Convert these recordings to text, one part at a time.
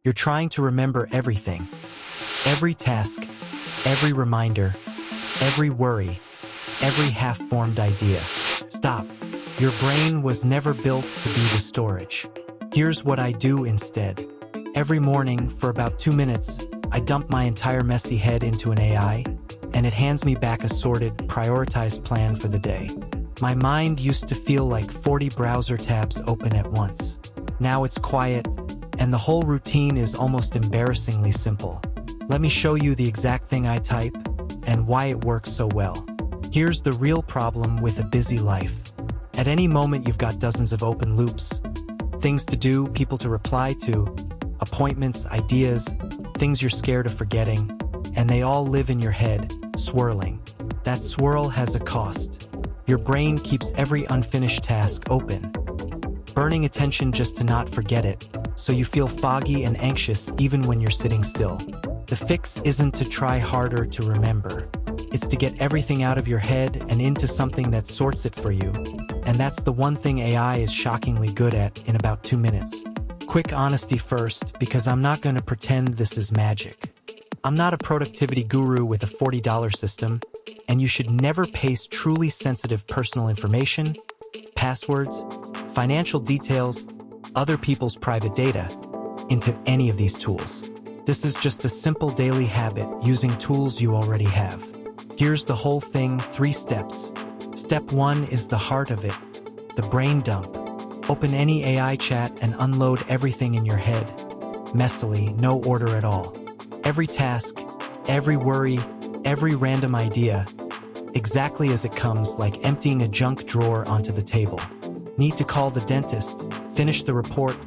You're trying to remember everything. Every task, every reminder, every worry, every half-formed idea. Stop. Your brain was never built to be the storage. Here's what I do instead. Every morning, for about 2 minutes, I dump my entire messy head into an AI, and it hands me back a sorted, prioritized plan for the day. My mind used to feel like 40 browser tabs open at once. Now it's quiet, and the whole routine is almost embarrassingly simple. Let me show you the exact thing I type, and why it works so well. Here's the real problem with a busy life. At any moment you've got dozens of open loops. Things to do, people to reply to, appointments, ideas, things you're scared of forgetting, and they all live in your head, swirling. That swirl has a cost. Your brain keeps every unfinished task open, burning attention just to not forget it, so you feel foggy and anxious even when you're sitting still. The fix isn't to try harder to remember. It's to get everything out of your head and into something that sorts it for you. And that's the one thing AI is shockingly good at in about 2 minutes. Quick honesty first, because I'm not going to pretend this is magic. I'm not a productivity guru with a $40 system, and you should never paste truly sensitive personal information, passwords, financial details, other people's private data, into any of these tools. This is just a simple daily habit using tools you already have. Here's the whole thing, 3 steps. Step 1 is the heart of it, the brain dump. Open any AI chat and unload everything in your head. Messily, no order at all. Every task, every worry, every random idea, exactly as it comes, like emptying a junk drawer onto the table. Need to call the dentist, finish the report,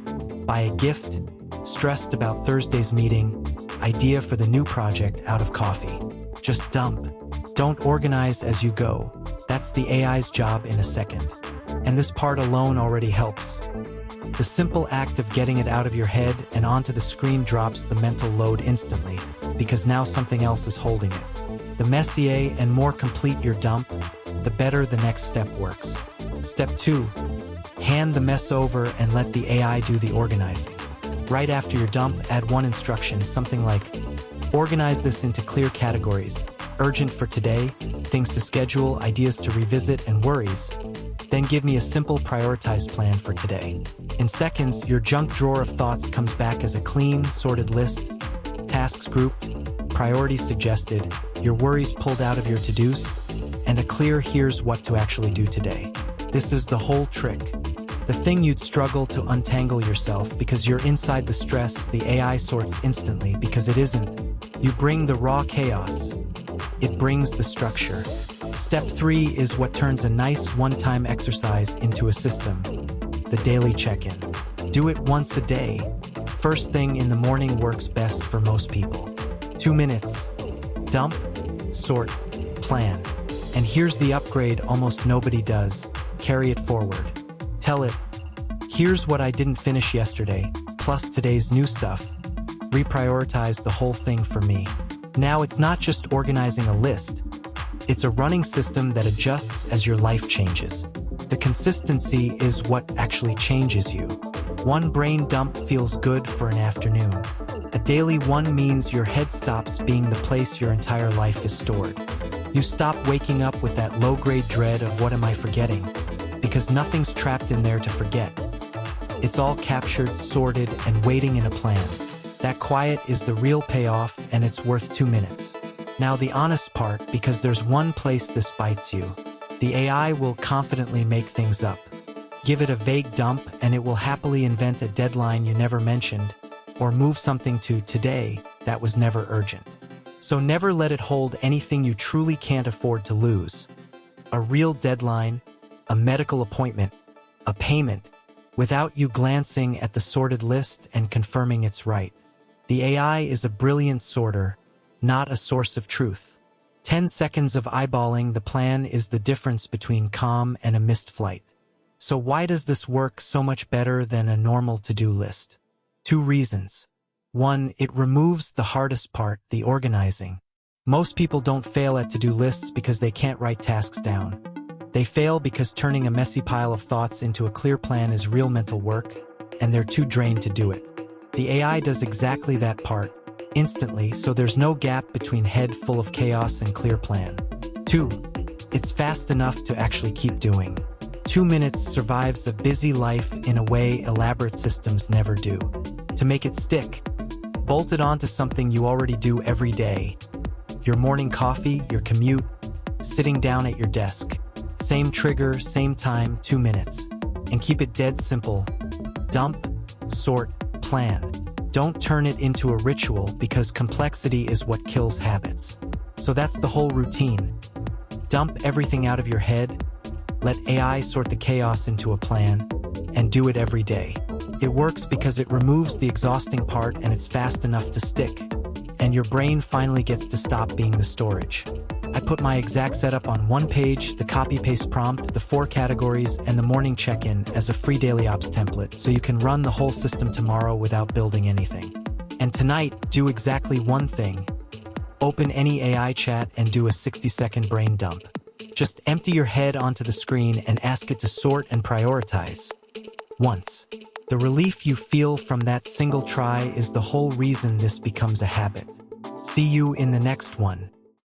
buy a gift, stressed about Thursday's meeting, idea for the new project out of coffee. Just dump. Don't organize as you go. That's the AI's job in a second. And this part alone already helps. The simple act of getting it out of your head and onto the screen drops the mental load instantly, because now something else is holding it. The messier and more complete your dump, the better the next step works. Step 2. Hand the mess over and let the AI do the organizing. Right after your dump, add one instruction, something like, organize this into clear categories: urgent for today, things to schedule, ideas to revisit, and worries. Then give me a simple prioritized plan for today. In seconds, your junk drawer of thoughts comes back as a clean, sorted list, tasks grouped, priorities suggested, your worries pulled out of your to-dos, and a clear here's what to actually do today. This is the whole trick. The thing you'd struggle to untangle yourself because you're inside the stress, the AI sorts instantly because it isn't. You bring the raw chaos. It brings the structure. Step 3 is what turns a nice one-time exercise into a system. The daily check-in. Do it once a day. First thing in the morning works best for most people. 2 minutes. Dump, sort, plan. And here's the upgrade almost nobody does. Carry it forward. Tell it, here's what I didn't finish yesterday, plus today's new stuff. Reprioritize the whole thing for me. Now it's not just organizing a list. It's a running system that adjusts as your life changes. The consistency is what actually changes you. One brain dump feels good for an afternoon. A daily one means your head stops being the place your entire life is stored. You stop waking up with that low-grade dread of what am I forgetting? Because nothing's trapped in there to forget. It's all captured, sorted, and waiting in a plan. That quiet is the real payoff, and it's worth 2 minutes. Now the honest part, because there's one place this bites you. The AI will confidently make things up. Give it a vague dump, and it will happily invent a deadline you never mentioned, or move something to today that was never urgent. So never let it hold anything you truly can't afford to lose. A real deadline, a medical appointment, a payment, without you glancing at the sorted list and confirming it's right. The AI is a brilliant sorter, not a source of truth. 10 seconds of eyeballing the plan is the difference between calm and a missed flight. So why does this work so much better than a normal to-do list? 2 reasons. 1, it removes the hardest part, the organizing. Most people don't fail at to-do lists because they can't write tasks down. They fail because turning a messy pile of thoughts into a clear plan is real mental work, and they're too drained to do it. The AI does exactly that part, instantly, so there's no gap between head full of chaos and clear plan. 2. It's fast enough to actually keep doing. 2 minutes survives a busy life in a way elaborate systems never do. To make it stick, bolt it onto something you already do every day. Your morning coffee, your commute, sitting down at your desk. Same trigger, same time, 2 minutes. And keep it dead simple. Dump, sort, plan. Don't turn it into a ritual because complexity is what kills habits. So that's the whole routine. Dump everything out of your head, let AI sort the chaos into a plan, and do it every day. It works because it removes the exhausting part and it's fast enough to stick. And your brain finally gets to stop being the storage. I put my exact setup on one page, the copy-paste prompt, the 4 categories, and the morning check-in as a free daily ops template, so you can run the whole system tomorrow without building anything. And tonight, do exactly one thing. Open any AI chat and do a 60-second brain dump. Just empty your head onto the screen and ask it to sort and prioritize. Once. The relief you feel from that single try is the whole reason this becomes a habit. See you in the next one.